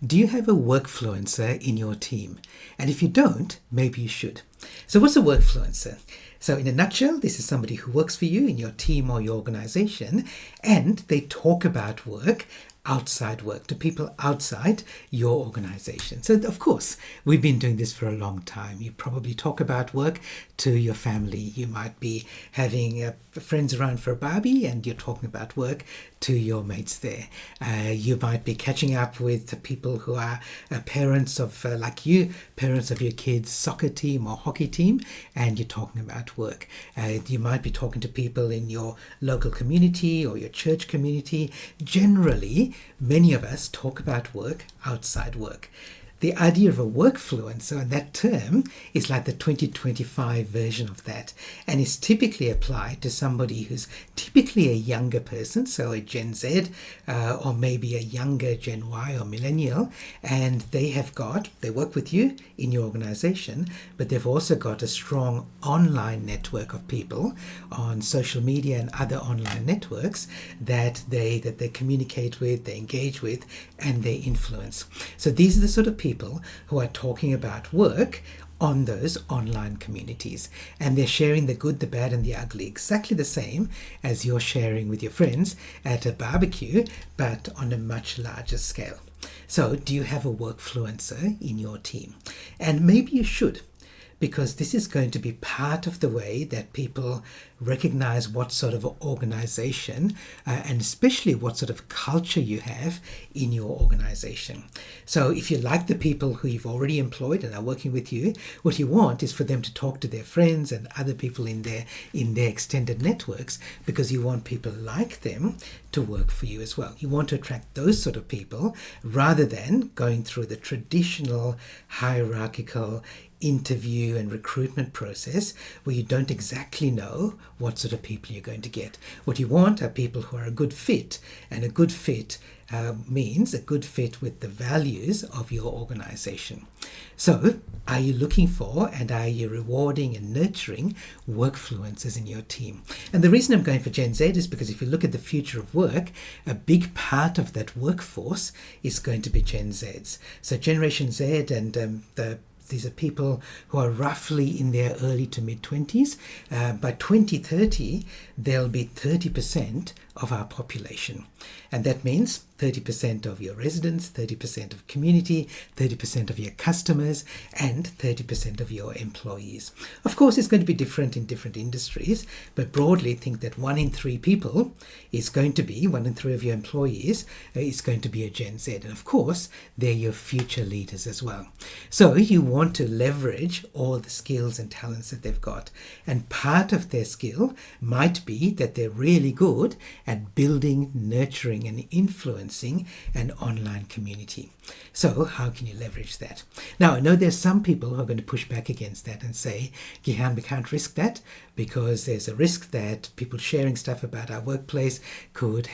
Do you have a workfluencer in your team? And if you don't, maybe you should. So what's a workfluencer? So in a nutshell, this is somebody who works for you in your team or your organization, and they talk about work outside work to people outside your organization. So of course, we've been doing this for a long time. You probably talk about work to your family. You might be having friends around for a barbie and you're talking about work to your mates there. You might be catching up with people who are parents of, like you, parents of your kids' soccer team or hockey team, and you're talking about work. You might be talking to people in your local community or your church community. Generally, many of us talk about work outside work. The idea of a workfluencer, and that term is like the 2025 version of that, and is typically applied to somebody who's typically a younger person, so a Gen Z or maybe a younger Gen Y or millennial, and they work with you in your organization, but they've also got a strong online network of people on social media and other online networks that they communicate with, they engage with, and they influence. So these are the sort of people who are talking about work on those online communities, and they're sharing the good, the bad, and the ugly, exactly the same as you're sharing with your friends at a barbecue, but on a much larger scale. So do you have a workfluencer in your team? And maybe you should, because this is going to be part of the way that people recognize what sort of organization and especially what sort of culture you have in your organization. So if you like the people who you've already employed and are working with you, what you want is for them to talk to their friends and other people in their extended networks, because you want people like them to work for you as well. You want to attract those sort of people rather than going through the traditional hierarchical interview and recruitment process where you don't exactly know what sort of people you're going to get. What you want are people who are a good fit, and a good fit means a good fit with the values of your organization. So are you looking for and are you rewarding and nurturing workfluencers in your team? And the reason I'm going for Gen Z is because if you look at the future of work, a big part of that workforce is going to be Gen Zs. So Generation Z and these are people who are roughly in their early to mid-20s. By 2030, they'll be 30% of our population. And that means 30% of your residents, 30% of community, 30% of your customers, and 30% of your employees. Of course, it's going to be different in different industries, but broadly think that 1 in 3 people is going to be, 1 in 3 of your employees is going to be a Gen Z. And of course, they're your future leaders as well. So you want to leverage all the skills and talents that they've got. And part of their skill might be that they're really good at building, nurturing, and influencing an online community. So how can you leverage that? Now, I know there's some people who are going to push back against that and say, Gihan, we can't risk that because there's a risk that people sharing stuff about our workplace could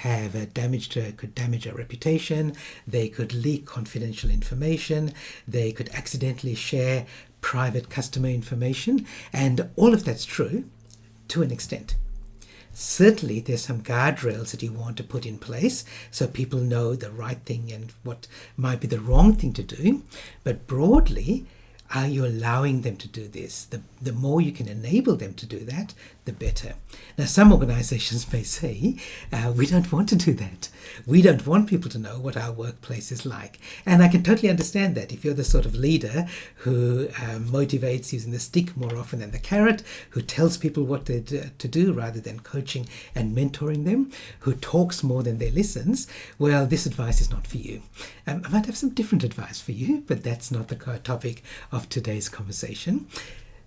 damage our reputation. They could leak confidential information. They could accidentally share private customer information. And all of that's true to an extent. Certainly, there's some guardrails that you want to put in place so people know the right thing and what might be the wrong thing to do. But broadly, are you allowing them to do this? The more you can enable them to do that, the better. Now, some organizations may say, we don't want to do that. We don't want people to know what our workplace is like. And I can totally understand that. If you're the sort of leader who motivates using the stick more often than the carrot, who tells people what to do rather than coaching and mentoring them, who talks more than they listens, well, this advice is not for you. I might have some different advice for you, but that's not the topic of today's conversation.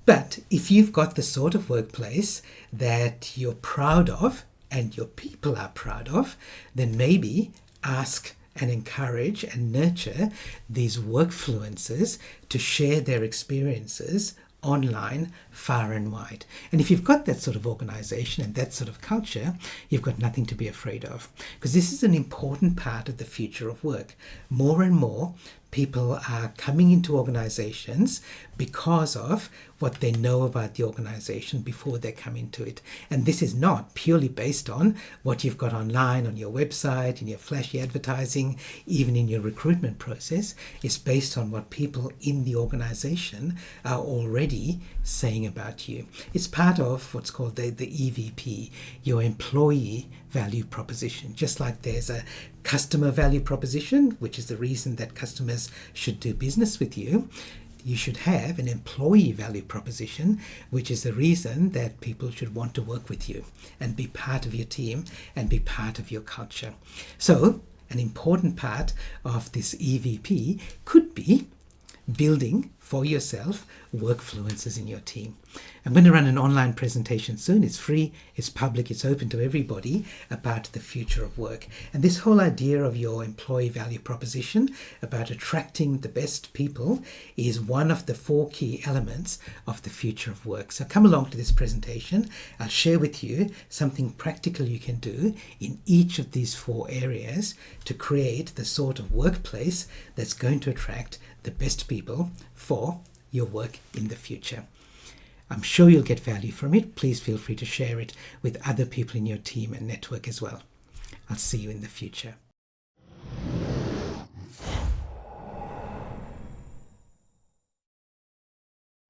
But if you've got the sort of workplace that you're proud of and your people are proud of, then maybe ask and encourage and nurture these workfluencers to share their experiences online far and wide. And if you've got that sort of organization and that sort of culture, you've got nothing to be afraid of, because this is an important part of the future of work. More and more people are coming into organizations because of what they know about the organization before they come into it. And this is not purely based on what you've got online, on your website, in your flashy advertising, even in your recruitment process. It's based on what people in the organization are already saying about you. It's part of what's called the EVP, your employee value proposition. Just like there's a customer value proposition, which is the reason that customers should do business with you, you should have an employee value proposition, which is the reason that people should want to work with you and be part of your team and be part of your culture. So an important part of this EVP could be building for yourself workfluencers in your team. I'm going to run an online presentation soon. It's free, it's public, it's open to everybody about the future of work. And this whole idea of your employee value proposition about attracting the best people is one of the 4 key elements of the future of work. So come along to this presentation. I'll share with you something practical you can do in each of these 4 areas to create the sort of workplace that's going to attract the best people for your work in the future. I'm sure you'll get value from it. Please feel free to share it with other people in your team and network as well. I'll see you in the future.